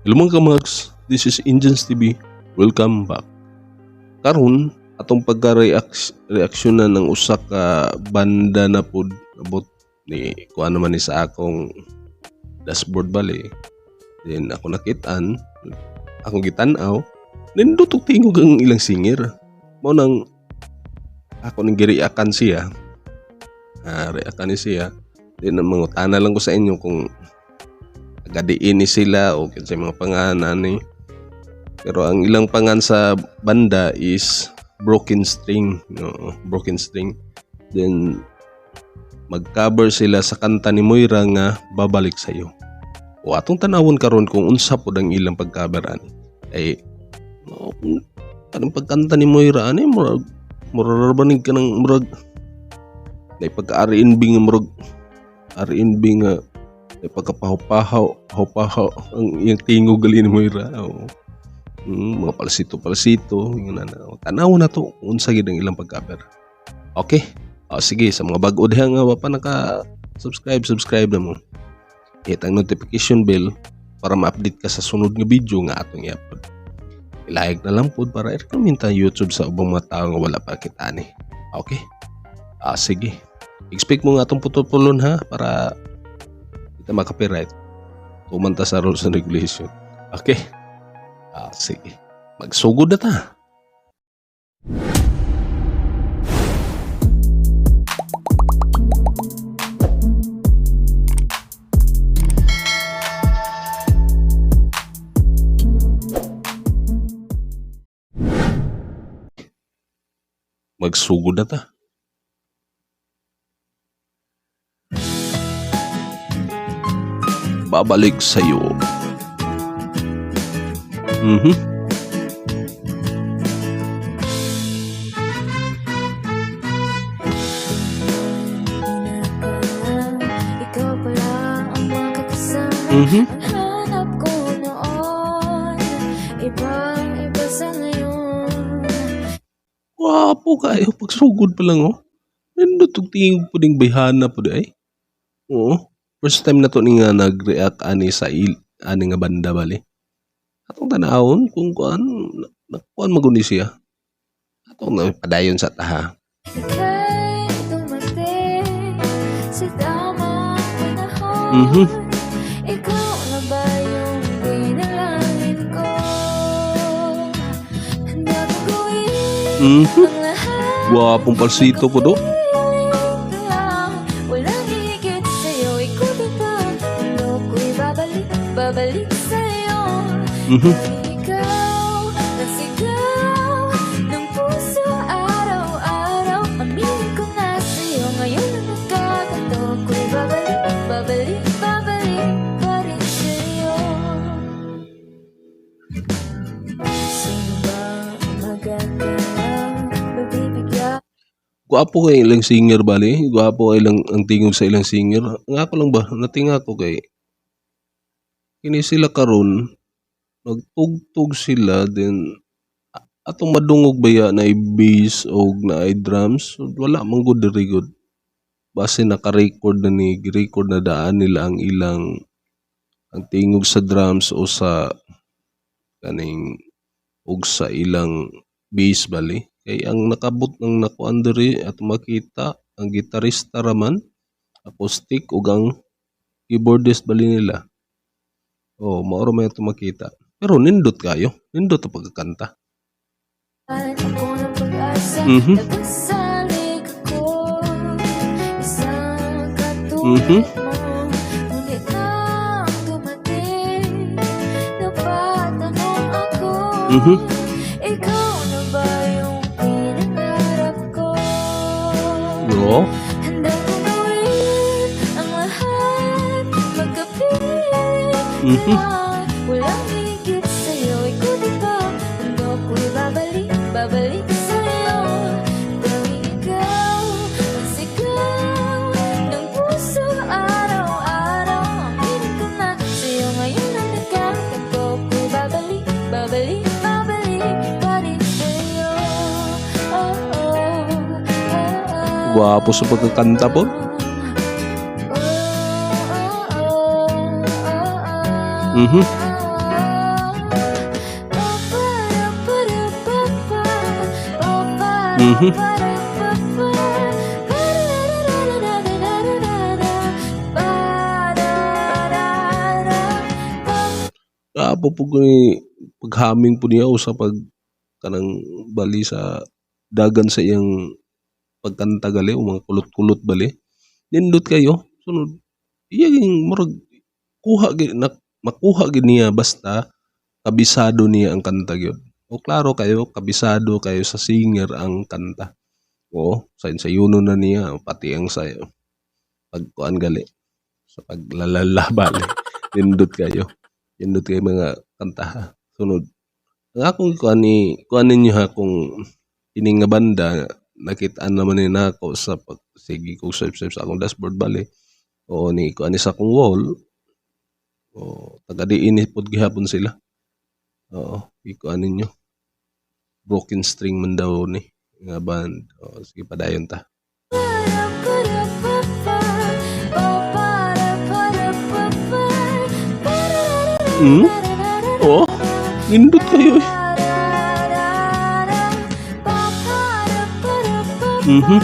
Hello mga kamags, this is Indians TV. Welcome back. Karon atong pagka-reaksyon ng usa ka banda na pod abot ni kuan naman ni sa akong dashboard bali. Then ako nakitaan, akong gitan-aw, nindot og tingog ang ilang singer. Mao nang ako ning gireakan siya. Reakan ni siya. Then mangutana lang ko sa inyo kung gadiin ni sila o sa mga pangalan ni. Pero ang ilang pangan sa banda is Broken String, Broken String. Then mag-cover sila sa kanta ni Moira nga Babalik Sa'yo. O atong tanawon karon kung unsa pod ang ilang pag-cover ani. Ay kanang pagkanta ni Moira ani murag banig ka ng murag na pagka-R&B nga murag R&B nga ay pagkapahaw ang iyang tingog gali ni Moira. Mga palsito yun na. Tanaw na to unsa gid ang ilang pag-cover. Okay, sige, sa mga bag-o diha nga wa pa subscribe na mo, hit ang notification bell para ma-update ka sa sunod nga video nga atong i-upload. I-like na lang pod para i-recommend ta YouTube sa ubang mga tao nga wala pa kita ni. Okay, sige, expect mo nga atong putol-pulon ha para maka-copyright kumanta sa rules and regulation. Okay, sige, magsugod na ta. Magsugod na ta. Babalik sa'yo. Ikaw pala ang makakasama. Hanap ko noon, ibang-iba sa ngayon. Wapo kayo pagsugod pa lang nindot og tingog po ding bayhana po di ay. First time na to ni nga nag-react ani sa ani nga banda bali. Atong tanawon kung kuan maguni siya. Atong padayon sa taha. Ika'y dumating sa tamang panahon. Ikaw na ba yung dinalangin ko? Handa ko gawin ang lahat. Wapong palsito po do. Babalik sa'yo. Ikaw ang sigaw ng puso araw-araw. Aminin ko na sa'yo ngayon ang nagkakato ko'y babalik pa rin sa'yo. Sino ba ang magagalang magbibigay? Gwapo kay ilang singer bali. Gwapo kay ilang ang tingog sa ilang singer. Nga ko lang ba natinga ko kay kini sila karon nagtugtog sila then atong madungog baya na bass o na drums wala man gud diri gud base naka-record na daan nila ang ilang ang tingog sa drums o sa kaning og sa ilang bass bali kay ang nakabot ng nakuan diri at makita ang gitarista raman acoustic ug ang keyboardist bali nila. Maoro may ito makita. Pero nindot kayo. Nindot ang pagkakanta. Ako ng pag-asa, nagsalig ako, isang katulad mo, ngunit nang dumating, napatanong ako, ikaw na ba yung pinangarap ko? Handa ko gawin ang lahat, magkapilit walang higit sa'yo, ikaw diba? Handa ko'y babalik sa'yo. Dahil ikaw ang sigaw ng puso araw-araw. Aminin ko na sa'yo ngayon ang nagkakato ko'y babalik pa rin sa'yo. Gwapo sa pagkakanta po. Mhm. Apo po kay paghaming po niya o sa kanang bali sa dagan sa iyang pagkanta gali o mga kulot-kulot bali. Nindot kayo. Sunod iyang murag makuha gid niya basta kabisado niya ang kanta gyud. O klaro kayo, kabisado kayo sa singer ang kanta. Oo, sayuno na niya pati ang sa pagkuan gali sa paglalala bali. Nindot kayo. Nindot kayo mga kanta ha. Sunod. Ang akong kuan ninyo ha kung ining nga banda nakitaan naman ni nako sa sige ko swipe sa akong dashboard bali. O ni kuan ni sa akong wall. O taga diin pod gihapon sila. Oo, ikuan ninyo. Broken String man daw ni nga band. O sige padayon ta. Oh, nindot kayo eh. Mhm.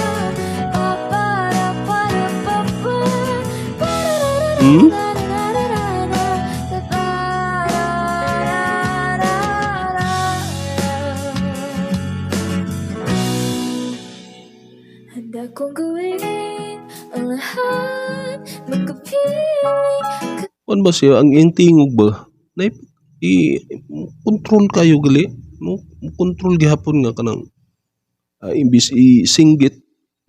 Handa kong gawin ang lahat, magkapiling. Kuan ba siya ang intingog ba? Na control kayo gali. No, control gihapon nga kanang imbis i-singgit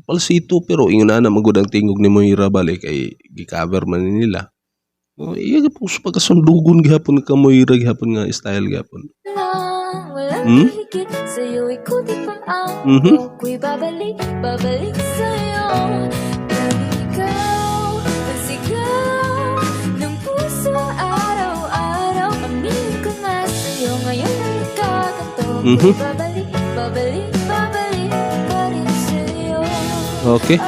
palsito pero ingon na magud ang tingog ni Moira bali kay gi-cover man nila. O iya po sa pagkasundugon gihapon ka Moira gihapon nga style gihapon. Walang higit sa'yo, ikutin pa ang ako'y babalik sa'yo. Laging ikaw ang sigaw ng puso araw-araw. Aminin ko nga sa'yo, ngayon ang nagkaganto. Ako'y babalik pa rin sa'yo. Okay.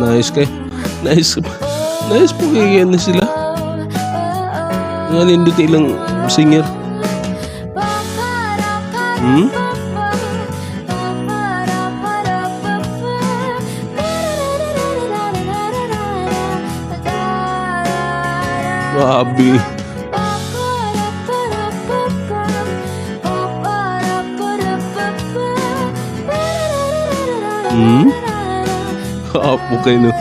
Nice kay. Nice po kaya na sila. Nga nindot ilang singer. Grabe. Kapo kayo no.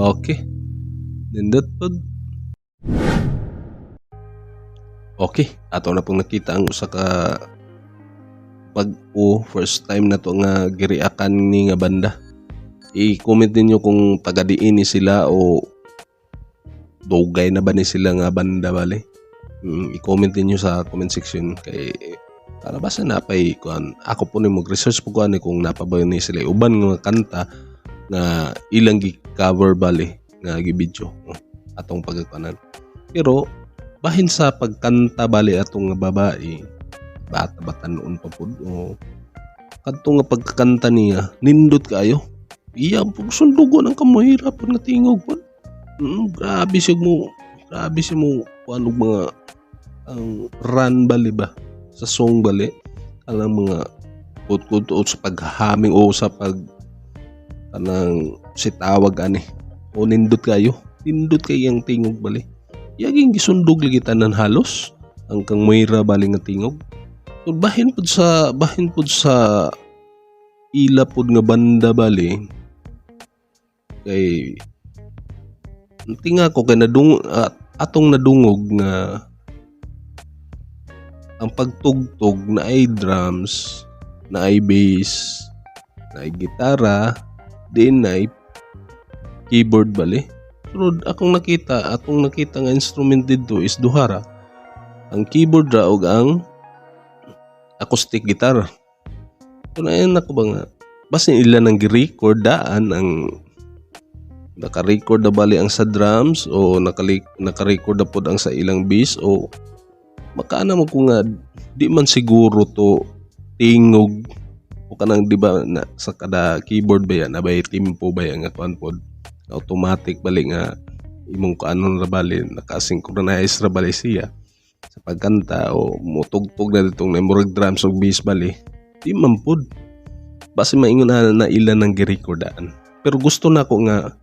Okay. Nindot pod. Okay, ato na pong nakita ang usa ka first time na to nga gireakan ni nga banda. I-comment ninyo kung taga diin ni sila o dugay na ba ni sila nga banda bali. I-comment ninyo sa comment section kay para basta napay kuan ako po ni mag-research po kuan kung napabayon ni sila uban nga kanta nga ilang gi-cover bali nga gi-video atong pagkakuanan. Pero bahin sa pagkanta bali atong nga babae bata noon pa pud o kadto nga pagkakanta niya nindot kayo. Iya pug sundugon ang kamahirap nga tingog po. Grabe siya mo kuan og mga ang run bali ba sa song bali alang mga kut sa paghaming o sa pag kanang sitawag ani o nindot kayo ang tingog bali yaging gisundog lagi tanan halos ang kang Moira bali nga tingog so bahin pud sa ila pud nga banda bali kay tinga ko kay atong nadungog nga ang pagtugtog na ay drums, na ay bass, na ay gitara, din na ay keyboard bali. Pero atong nakita nga instrument dito is duhara. Ang keyboard ra ug ang acoustic guitar. So nayon nako ba nga basin ila nang gi-record daan ang naka-record na bali ang sa drums o naka-record na pod ang sa ilang bass o makaana mo ko nga di man siguro to tingog o kanang di ba na sa kada keyboard ba yan abay tempo ba yan nga kuan pod automatic bali nga imong kaano ra bali naka-synchronize ra bali siya sa pagkanta o mutugtog na ditong murag drums o bass bali di man pod base maingon na ilan ng girecordaan pero gusto na ko nga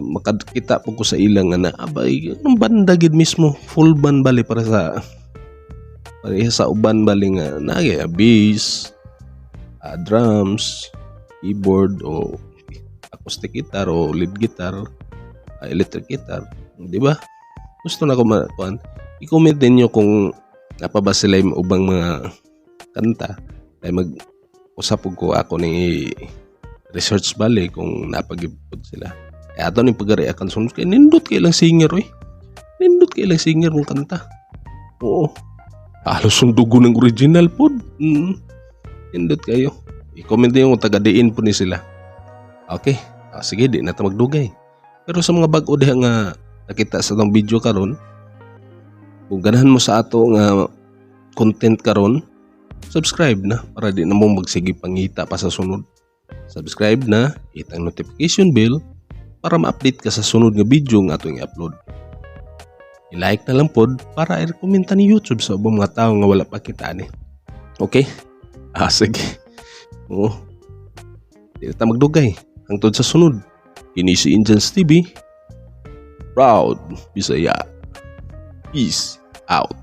makakita po ko sa ilang nga na abay ang banda gid mismo full band bali para sa uban bali nga nagay bass, drums, keyboard o acoustic guitar o lead guitar, electric guitar, di ba? Gusto na ko kuan. I-comment din niyo kung napaba sila yung ubang mga kanta ay mag-usap ko ako ni research bali kung napagipod sila. Kaya ato ni pag-react sunod kay nindot kay lang singer oy. Nindot kay lang singer mong kanta. Oo. Halos yung dugo ng original pod. Nindot kayo. I-comment niyo kung taga-diin po ni sila. Okay. Sige, di na ta magdugay. Pero sa mga bag-o diha nga nakita sa tong video karon, kung ganahan mo sa ato nga content karon, subscribe na para di na mo magsige pangita pa sa sunod. Subscribe na, hit ang notification bell para ma-update ka sa sunod nga video nga atong i-upload. I-like na lang pod para i-rekomenda ni YouTube sa ubang mga tao nga wala pa kita ni. Okay? Sige. Oo. Di na ta magdugay. Hangtod sa sunod. Kini si Indians TV. Proud Bisaya. Peace out.